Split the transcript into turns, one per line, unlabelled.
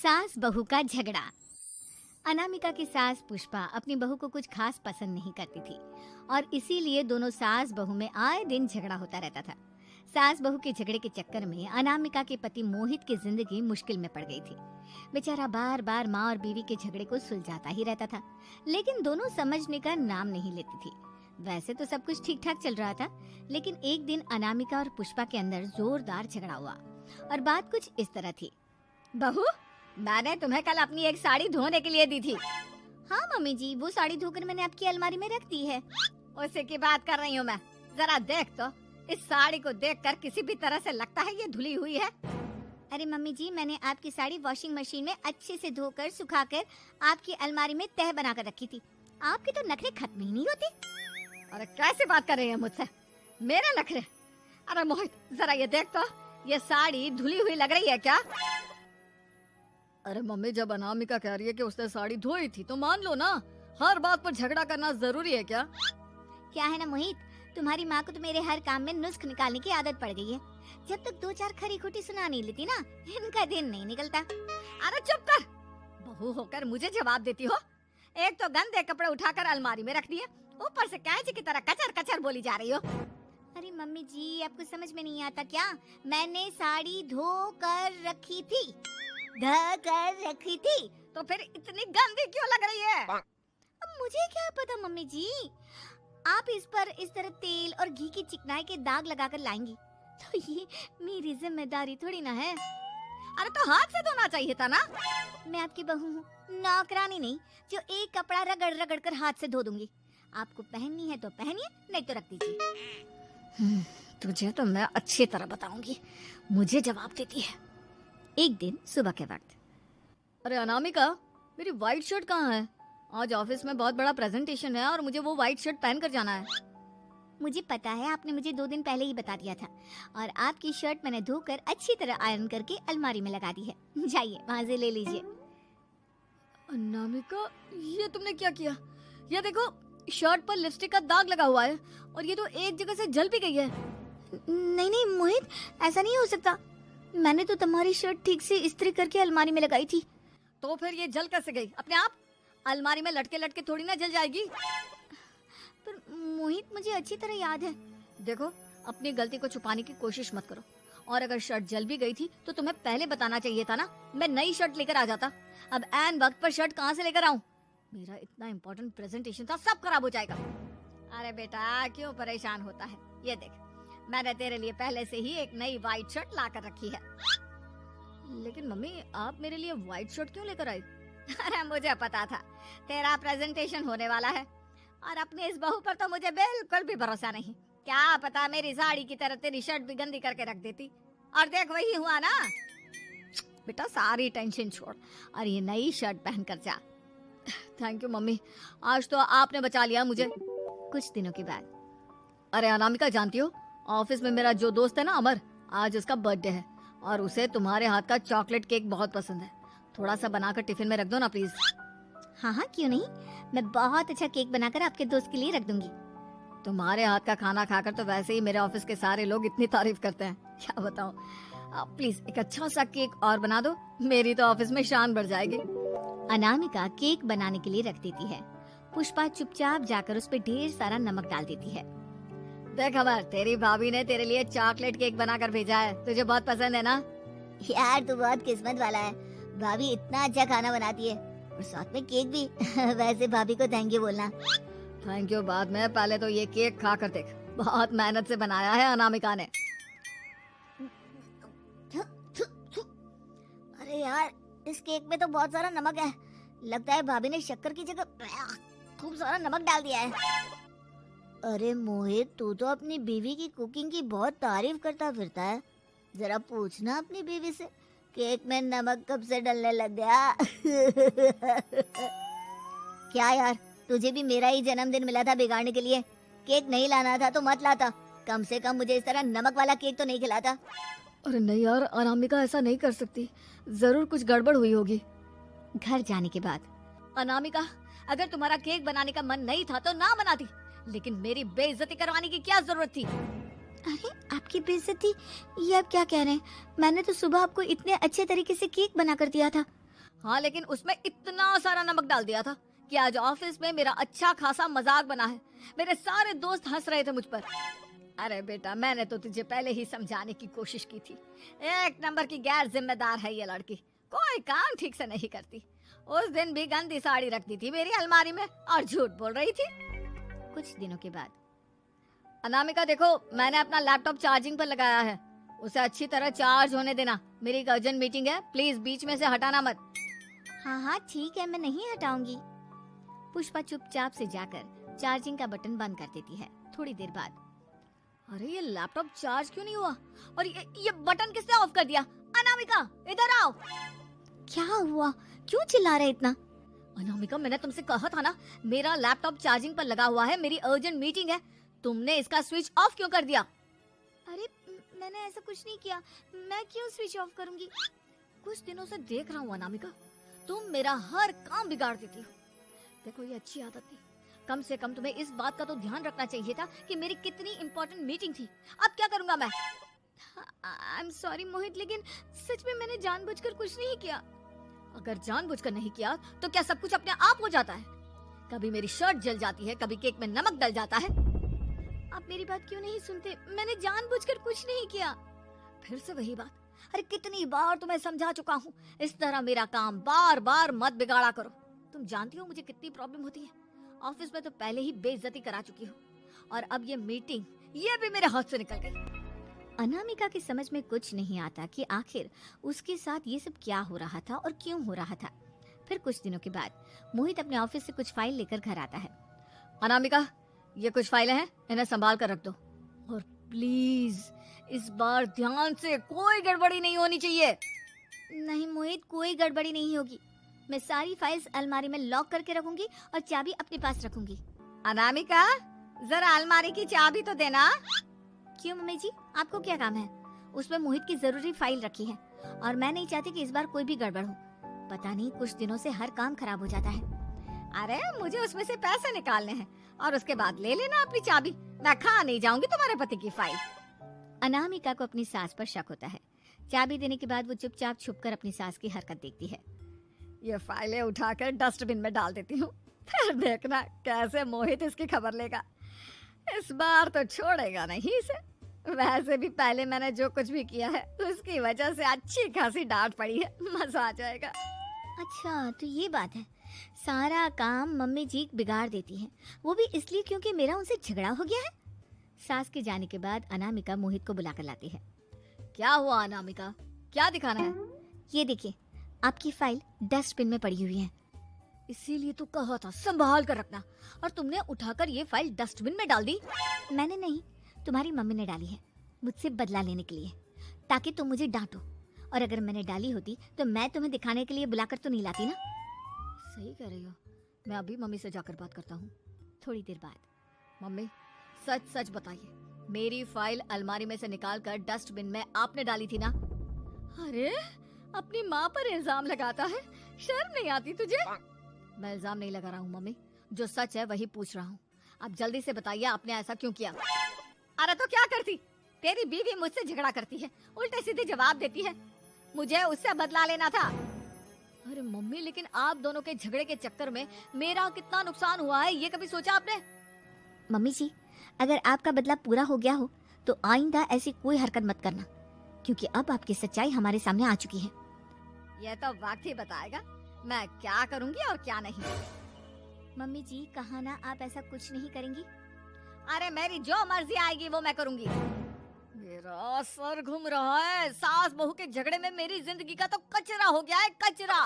सास बहू का झगड़ा। अनामिका की सास पुष्पा अपनी बहू को कुछ खास पसंद नहीं करती थी और इसीलिए दोनों सास बहू में आए दिन झगड़ा होता रहता था। सास बहू के झगड़े के चक्कर में अनामिका के पति मोहित की जिंदगी मुश्किल में पड़ गई थी। बेचारा बार बार माँ और बीवी के झगड़े को सुलझाता ही रहता था, लेकिन दोनों समझने का नाम नहीं लेती थी। वैसे तो सब कुछ ठीक ठाक चल रहा था, लेकिन एक दिन अनामिका और पुष्पा के अंदर जोरदार झगड़ा हुआ और बात कुछ इस तरह थी। बहू, मैंने तुम्हें कल अपनी एक साड़ी धोने के लिए दी थी। हाँ मम्मी जी, वो साड़ी धोकर मैंने आपकी अलमारी में रख दी है। उसी की बात कर रही हूँ मैं। जरा देख तो, इस साड़ी को देखकर किसी भी तरह से लगता है ये धुली हुई है। अरे मम्मी जी, मैंने आपकी साड़ी वॉशिंग मशीन में अच्छे से धोकर सुखाकर आपकी अलमारी में तह बनाकर रखी थी। आपके तो नखरे खत्म ही नहीं होते। अरे कैसे बात कर रही है मुझसे? मेरे नखरे? अरे मोहित, जरा ये देख तो, ये साड़ी धुली हुई लग रही है क्या?
अरे मम्मी, जब अनामिका कह रही है कि उसने साड़ी धोई थी तो मान लो ना। हर बात पर झगड़ा करना जरूरी है क्या?
क्या है ना मोहित, तुम्हारी माँ को तो मेरे हर काम में नुस्ख निकालने की आदत पड़ गई है। जब तक दो चार खरी खोटी सुना नहीं लेती ना, इनका दिन नहीं निकलता।
अरे चुप कर, बहू होकर मुझे जवाब देती हो। एक तो गंदे कपड़े उठाकर अलमारी में रख दिए, ऊपर से कैंची की तरह कचर कचर बोली जा रही हो।
अरे मम्मी जी, आपको समझ में नहीं आता क्या? मैंने साड़ी धो कर रखी थी,
तो फिर इतनी गंदी क्यों लग रही है?
अब मुझे क्या पता मम्मी जी। आप इस पर इस तरह तेल और घी की चिकनाई के दाग लगाकर लाएंगी तो ये मेरी जिम्मेदारी थोड़ी ना है।
अरे तो हाथ से धोना चाहिए था ना।
मैं आपकी बहू हूँ, नौकरानी नहीं जो एक कपड़ा रगड़ रगड़ कर हाथ से धो दूंगी। आपको पहननी है तो पहनिए, नहीं तो रख दीजिए।
तुझे तो मैं अच्छी तरह बताऊंगी, मुझे जवाब देती है।
एक दिन सुबह के वक्त।
अरे अनामिका, मेरी व्हाइट शर्ट कहाँ है? आज ऑफिस में बहुत बड़ा प्रेजेंटेशन है और मुझे वो व्हाइट शर्ट पहन कर जाना है।
मुझे पता है, आपने मुझे 2 दिन पहले ही बता दिया था और आपकी शर्ट मैंने धोकर अच्छी तरह आयरन करके अलमारी में लगा दी है। जाइए वहाँ से ले लीजिए।
अनामिका, ये तुमने क्या किया? ये देखो, शर्ट पर लिपस्टिक का दाग लगा हुआ है और ये तो एक जगह से जल भी गई है।
नहीं नहीं मोहित, ऐसा नहीं हो सकता। मैंने तो तुम्हारी शर्ट ठीक से इस्त्री करके अलमारी में लगाई थी।
तो फिर ये जल कैसे गई? अपने आप अलमारी में लटके लटके थोड़ी ना जल जाएगी।
पर मोहित, मुझे अच्छी तरह याद है।
देखो, अपनी गलती को छुपाने की कोशिश मत करो। और अगर शर्ट जल भी गई थी तो तुम्हें पहले बताना चाहिए था ना। मैं नई शर्ट लेकर आ जाता। अब ऐन वक्त पर शर्ट कहाँ से लेकर आऊं? मेरा इतना इम्पोर्टेंट प्रेजेंटेशन था, सब खराब हो जाएगा। अरे बेटा, क्यों परेशान होता है? ये देख, मैंने तेरे लिए पहले से ही एक नई व्हाइट शर्ट ला कर रखी है। लेकिन मम्मी, आप मेरे लिए व्हाइट शर्ट क्यों लेकर आई? अरे मुझे पता था तेरा प्रेजेंटेशन होने वाला है और अपनी इस बहू पर तो मुझे बिल्कुल भी भरोसा नहीं। क्या पता मेरी साड़ी की तरह तेरी शर्ट भी गंदी करके रख देती। और देख, वही हुआ ना। बेटा, सारी टेंशन छोड़ और ये नई शर्ट पहन कर जा। थैंक यू मम्मी, आज तो आपने बचा लिया मुझे।
कुछ दिनों के बाद।
अरे अनामिका, जानती हो, ऑफिस में मेरा जो दोस्त है ना अमर, आज उसका बर्थडे है और उसे तुम्हारे हाथ का चॉकलेट केक बहुत पसंद है। थोड़ा सा बनाकर टिफिन में रख दो ना प्लीज।
हाँ हाँ, क्यों नहीं। मैं बहुत अच्छा केक बनाकर आपके दोस्त के लिए रख दूंगी।
तुम्हारे हाथ का खाना खाकर तो वैसे ही मेरे ऑफिस के सारे लोग इतनी तारीफ करते हैं, क्या बताऊं। प्लीज एक अच्छा सा केक और बना दो, मेरी तो ऑफिस में शान बढ़ जाएगी।
अनामिका केक बनाने के लिए रख देती है। पुष्पा चुपचाप जाकर उस पर ढेर सारा नमक डाल देती है।
देख अमर, तेरी भाभी ने तेरे लिए चॉकलेट केक बनाकर भेजा है, तुझे बहुत पसंद है ना?
यार, तू बहुत किस्मत वाला है। भाभी इतना अच्छा खाना बनाती है और साथ में केक भी। वैसे भाभी को थैंक यू बोलना।
थैंक यू बाद में, पहले तो ये केक खा कर देख। बहुत मेहनत से बनाया है अनामिका ने।
अरे यार, इस केक में तो बहुत सारा नमक है। लगता है भाभी ने शक्कर की जगह खूब सारा नमक डाल दिया है। अरे मोहित, तू तो अपनी बीवी की कुकिंग की बहुत तारीफ करता फिरता है। जरा पूछना अपनी बीवी से, केक में नमक कब से डलने लग गया? क्या यार, तुझे भी मेरा ही जन्मदिन मिला था बिगाड़ने के लिए? केक नहीं लाना था तो मत लाता। कम से कम मुझे इस तरह नमक वाला केक तो नहीं खिलाता।
अरे नहीं यार, अनामिका ऐसा नहीं कर सकती, जरूर कुछ गड़बड़ हुई होगी।
घर जाने के बाद।
अनामिका, अगर तुम्हारा केक बनाने का मन नहीं था तो ना बनाती, लेकिन मेरी बेइज्जती करवाने की क्या जरूरत थी?
अरे आपकी बेइज्जती? ये आप क्या कह रहे हैं? मैंने तो सुबह आपको इतने अच्छे तरीके से केक बना कर दिया था
हाँ, लेकिन उसमें इतना सारा नमक डाल दिया था कि आज ऑफिस में मेरा अच्छा खासा मजाक बना है। मेरे सारे दोस्त हंस रहे थे मुझ पर। अरे बेटा, मैंने तो तुझे पहले ही समझाने की कोशिश की थी। एक नंबर की गैर जिम्मेदार है ये लड़की, कोई काम ठीक से नहीं करती। उस दिन भी गंदी साड़ी रख दी थी मेरी अलमारी में और झूठ बोल रही थी।
कुछ दिनों के बाद,
अनामिका देखो, मैंने अपना लैपटॉप चार्जिंग पर लगाया है, उसे अच्छी तरह चार्ज होने देना। मेरी एक अर्जेंट मीटिंग है, प्लीज बीच में से हटाना मत।
हाँ हाँ ठीक है, मैं नहीं हटाऊंगी। पुष्पा चुपचाप से जाकर चार्जिंग का बटन बंद कर देती है। थोड़ी देर बाद,
अरे ये लैपटॉप चार्ज क्यों नहीं हुआ? और ये बटन किसने ऑफ कर दिया? अनामिका इधर आओ।
क्या हुआ? क्यों चिल्ला रहे इतना?
अनामिका, मैंने तुमसे कहा था ना, मेरा लैपटॉप चार्जिंग पर लगा हुआ है, मेरी अर्जेंट मीटिंग है। तुमने इसका स्विच ऑफ क्यों कर दिया?
अरे मैंने ऐसा कुछ नहीं किया, मैं क्यों स्विच ऑफ करूंगी?
कुछ दिनों से देख रहा हूँ अनामिका, तुम मेरा हर काम बिगाड़ देती हो। देखो ये अच्छी आदत थी, कम से कम तुम्हें इस बात का तो ध्यान रखना चाहिए था कि मेरी कितनी इम्पोर्टेंट मीटिंग थी। अब क्या करूंगा मैं?
आई एम सॉरी मोहित, लेकिन सच में मैंने जानबूझकर कुछ नहीं किया।
अगर जानबूझकर नहीं किया तो क्या सब कुछ अपने आप हो जाता है? कभी मेरी शर्ट जल जाती है, कभी केक में नमक डल जाता है।
आप मेरी बात क्यों नहीं सुनते? मैंने जानबूझकर कुछ नहीं किया।
फिर से वही बात। अरे कितनी बार तुम्हें समझा चुका हूँ, इस तरह मेरा काम बार बार मत बिगाड़ा करो। तुम जानती हो मुझे कितनी प्रॉब्लम होती है। ऑफिस में तो पहले ही बेइज्जती करा चुकी हो, और अब ये मीटिंग, ये भी मेरे हाथ से निकल गई।
अनामिका की समझ में कुछ नहीं आता कि आखिर उसके साथ ये सब क्या हो रहा था और क्यों हो रहा था। फिर कुछ दिनों के बाद मोहित अपने ऑफिस से कुछ फाइल लेकर घर आता है।
अनामिका, ये कुछ फाइलें हैं, इन्हें संभाल कर रख दो। और प्लीज इस बार ध्यान से, कोई गड़बड़ी नहीं होनी चाहिए।
नहीं मोहित, कोई गड़बड़ी नहीं होगी। मैं सारी फाइल्स अलमारी में लॉक करके रखूंगी और चाबी अपने पास रखूंगी।
अनामिका, जरा अलमारी की चाबी तो देना।
क्यों मम्मी जी, आपको क्या काम है? उसमें मोहित की जरूरी फाइल रखी है और मैं नहीं चाहती कि इस बार कोई भी गड़बड़ हो। पता नहीं कुछ दिनों से हर काम खराब हो जाता है।
अरे मुझे उसमें से पैसे निकालने हैं और उसके बाद ले लेना अपनी चाबी। मैं खा नहीं जाऊंगी तुम्हारे पति की फाइल।
अनामिका को अपनी सास पर शक होता है। चाबी देने के बाद वो चुपचाप छुपकर अपनी सास की हरकत देखती है।
ये फाइलें उठाकर डस्टबिन में डाल देती हूँ, फिर देखना कैसे मोहित इसकी खबर लेगा। इस बार तो छोड़ेगा नहीं इसे। वैसे भी पहले मैंने जो कुछ भी किया है उसकी वजह से अच्छी खासी डांट पड़ी है, मजा आ जाएगा।
अच्छा तो ये बात है, सारा काम मम्मी जी बिगाड़ देती हैं, वो भी इसलिए क्योंकि मेरा उनसे झगड़ा हो गया है। सास के जाने के बाद अनामिका मोहित को बुलाकर लाती है।
क्या हुआ अनामिका, क्या दिखाना है?
ये देखिए, आपकी फाइल डस्टबिन में पड़ी हुई है।
इसीलिए तो कहा था संभाल कर रखना, और तुमने उठाकर ये फाइल डस्टबिन में डाल दी।
मैंने नहीं, तुम्हारी मम्मी ने डाली है, मुझसे बदला लेने के लिए, ताकि तुम मुझे डांटो। और अगर मैंने डाली होती तो मैं तुम्हें दिखाने के लिए बुलाकर तो नहीं लाती ना।
सही कह रही हो, मैं अभी मम्मी से जाकर बात करता हूँ।
थोड़ी देर बाद,
मम्मी सच सच बताइए, मेरी फाइल अलमारी में से निकालकर डस्टबिन में आपने डाली थी ना? अरे अपनी माँ पर इल्जाम लगाता है, शर्म नहीं आती तुझे? मैं इल्जाम नहीं लगा रहा हूँ मम्मी, जो सच है वही पूछ रहा हूँ। आप जल्दी से बताइए आपने ऐसा क्यों किया? अरे तो क्या करती, तेरी बीवी मुझसे झगड़ा करती है, उल्टे सीधे जवाब देती है, मुझे उससे बदला लेना था। अरे मम्मी, लेकिन आप दोनों के झगड़े के चक्कर में मेरा कितना नुकसान हुआ है, ये कभी सोचा आपने?
मम्मी जी, अगर आपका बदला पूरा हो गया हो तो आइंदा ऐसी कोई हरकत मत करना, क्योंकि अब आपकी सच्चाई हमारे सामने आ चुकी है।
यह तो वक्त ही बताएगा मैं क्या करूंगी और क्या नहीं।
मम्मी जी, कहा ना आप ऐसा कुछ नहीं करेंगी।
अरे मेरी जो मर्जी आएगी वो मैं करूंगी। मेरा सर घूम रहा है, सास बहू के झगड़े में मेरी जिंदगी का तो कचरा हो गया है, कचरा।